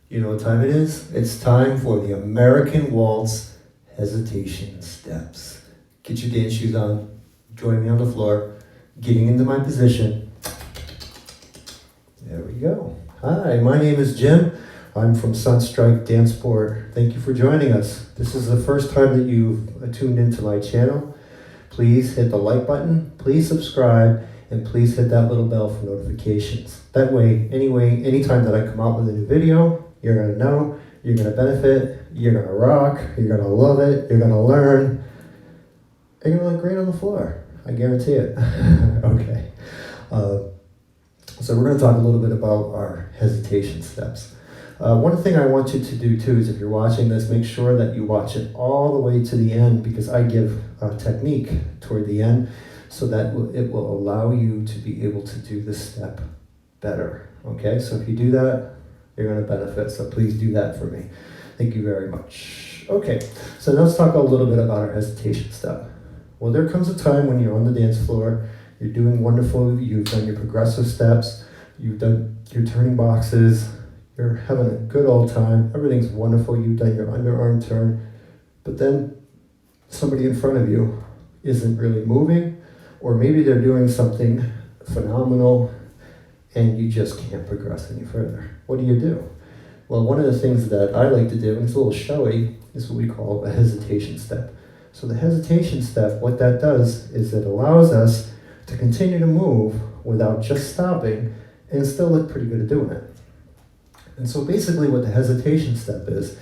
You know what time it is? It's time for the American Waltz Hesitation Steps. Get your dance shoes on, join me on the floor, getting into my position. There we go. Hi, my name is Jim. I'm from Sunstrike, Dancesport. Thank you for joining us. This is the first time that you've tuned into my channel. Please hit the like button, please subscribe, and please hit that little bell for notifications. That way, anytime that I come out with a new video, you're gonna know, you're gonna benefit, you're gonna rock, you're gonna love it, you're gonna learn, you're gonna look great on the floor. I guarantee it. Okay. So we're gonna talk a little bit about our hesitation steps. One thing I want you to do too is if you're watching this, make sure that you watch it all the way to the end, because I give a technique toward the end so that it will allow you to be able to do this step better. Okay, so if you do that, you're going to benefit. So please do that for me. Thank you very much. Okay, so now let's talk a little bit about our hesitation step. Well, there comes a time when you're on the dance floor, you're doing wonderful, you've done your progressive steps, you've done your turning boxes, you're having a good old time, everything's wonderful, you've done your underarm turn, but then somebody in front of you isn't really moving, or maybe they're doing something phenomenal and you just can't progress any further. What do? Well, one of the things that I like to do, and it's a little showy, is what we call a hesitation step. So the hesitation step, what that does is it allows us to continue to move without just stopping and still look pretty good at doing it. And so basically what the hesitation step is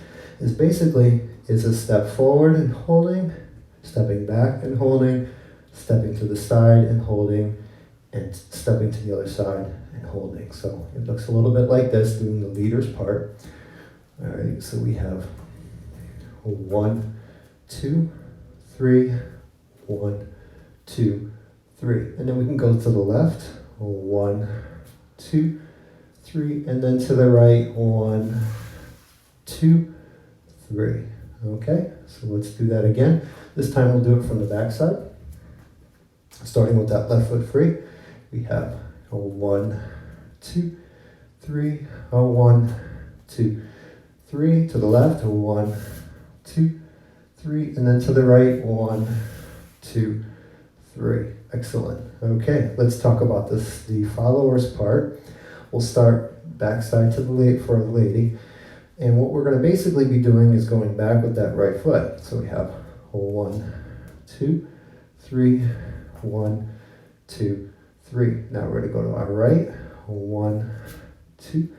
basically a step forward and holding, stepping back and holding, stepping to the side and holding, and stepping to the other side and holding. So it looks a little bit like this, doing the leader's part. All right, so we have 1, 2, 3, 1, 2, 3. And then we can go to the left, 1, 2, 3, and then to the right, 1, 2, 3. Okay, so let's do that again. This time we'll do it from the back side. Starting with that left foot free, we have 1, 2, 3, 1, 2, 3, to the left, 1, 2, 3, and then to the right, 1, 2, 3. Excellent. Okay, let's talk about this, the followers part. We'll start backside to the lady for the lady, and what we're going to basically be doing is going back with that right foot. So we have 1, 2, 3, 1, 2, 3. Now we're going to go to our right, 1, 2,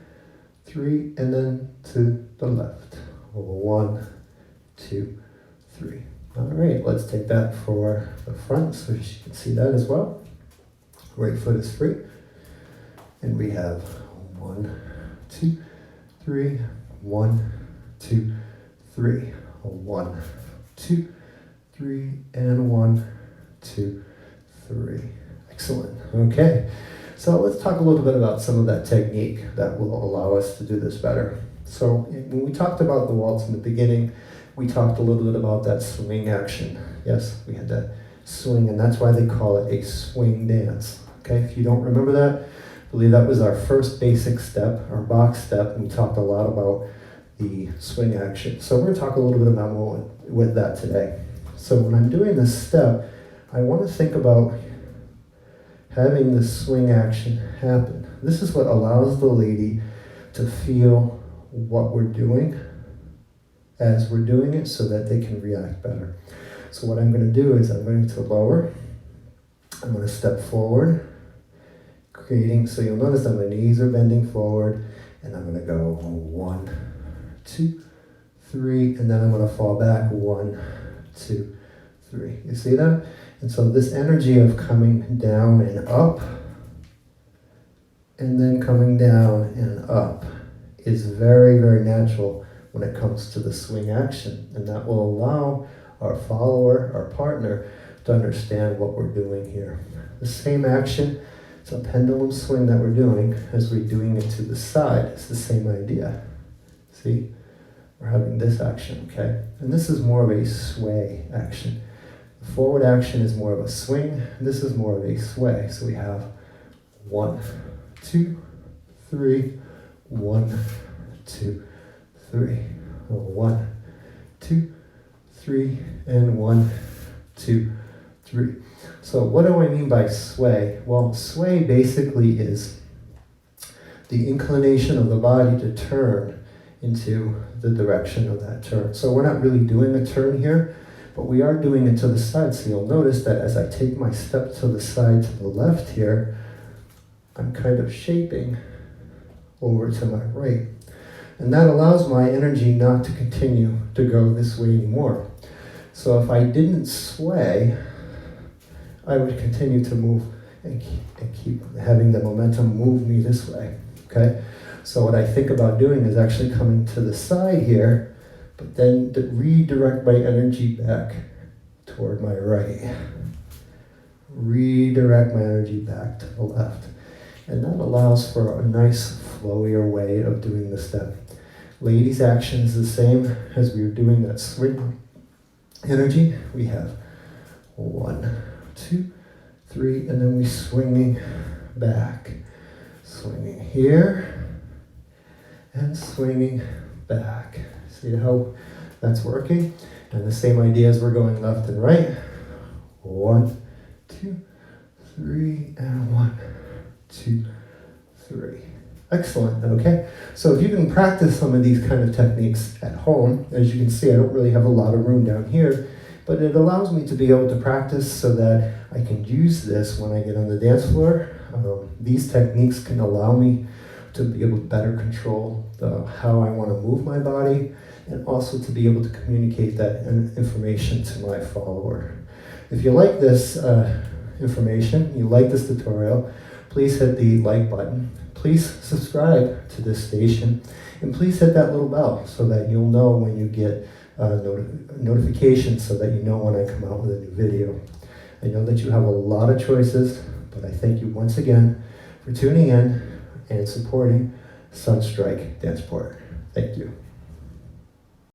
3, and then to the left, 1, 2, 3. All right, let's take that for the front so you can see that as well. Right foot is free. And we have 1, 2, 3, 1, 2, 3, 1, 2, 3, and 1, 2, 3. Excellent. Okay, so let's talk a little bit about some of that technique that will allow us to do this better. So when we talked about the waltz in the beginning, we talked a little bit about that swing action. Yes, we had that swing, and that's why they call it a swing dance. Okay, if you don't remember that, I believe that was our first basic step, our box step, and we talked a lot about the swing action. So we're going to talk a little bit about more with that today. So when I'm doing this step, I want to think about having the swing action happen. This is what allows the lady to feel what we're doing as we're doing it so that they can react better. So what I'm going to do is I'm going to lower, I'm going to step forward, creating, so you'll notice that my knees are bending forward, and I'm going to go 1, 2, 3, and then I'm going to fall back 1, 2, 3. You see that? And so this energy of coming down and up, and then coming down and up, is very, very natural when it comes to the swing action. And that will allow our follower, our partner, to understand what we're doing here. The same action, it's a pendulum swing that we're doing as we're doing it to the side. It's the same idea. See? We're having this action, okay? And this is more of a sway action. The forward action is more of a swing. This is more of a sway. So we have 1, 2, 3, 1, 2, 3. 1, 2, 3, and 1, 2, 3. So what do I mean by sway? Well, sway basically is the inclination of the body to turn into the direction of that turn. So we're not really doing a turn here, but we are doing it to the side. So you'll notice that as I take my step to the side to the left here, I'm kind of shaping over to my right. And that allows my energy not to continue to go this way anymore. So if I didn't sway, I would continue to move and keep having the momentum move me this way, okay? So what I think about doing is actually coming to the side here, but then to redirect my energy back toward my right. Redirect my energy back to the left. And that allows for a nice flowier way of doing the step. Ladies' action is the same as we were doing that swing energy. We have 1, 2, 3, and then we swinging back. Swinging here, and swinging back. See how that's working? And the same idea as we're going left and right. 1, 2, 3, and 1, 2, 3. Excellent, okay? So if you can practice some of these kind of techniques at home, as you can see, I don't really have a lot of room down here, but it allows me to be able to practice so that I can use this when I get on the dance floor. These techniques can allow me to be able to better control how I want to move my body, and also to be able to communicate that information to my follower. If you like this information, you like this tutorial, please hit the like button. Please subscribe to this station, and please hit that little bell so that you'll know when you get notifications, so that you know when I come out with a new video. I know that you have a lot of choices, but I thank you once again for tuning in and supporting Sunstrike Dancesport. Thank you.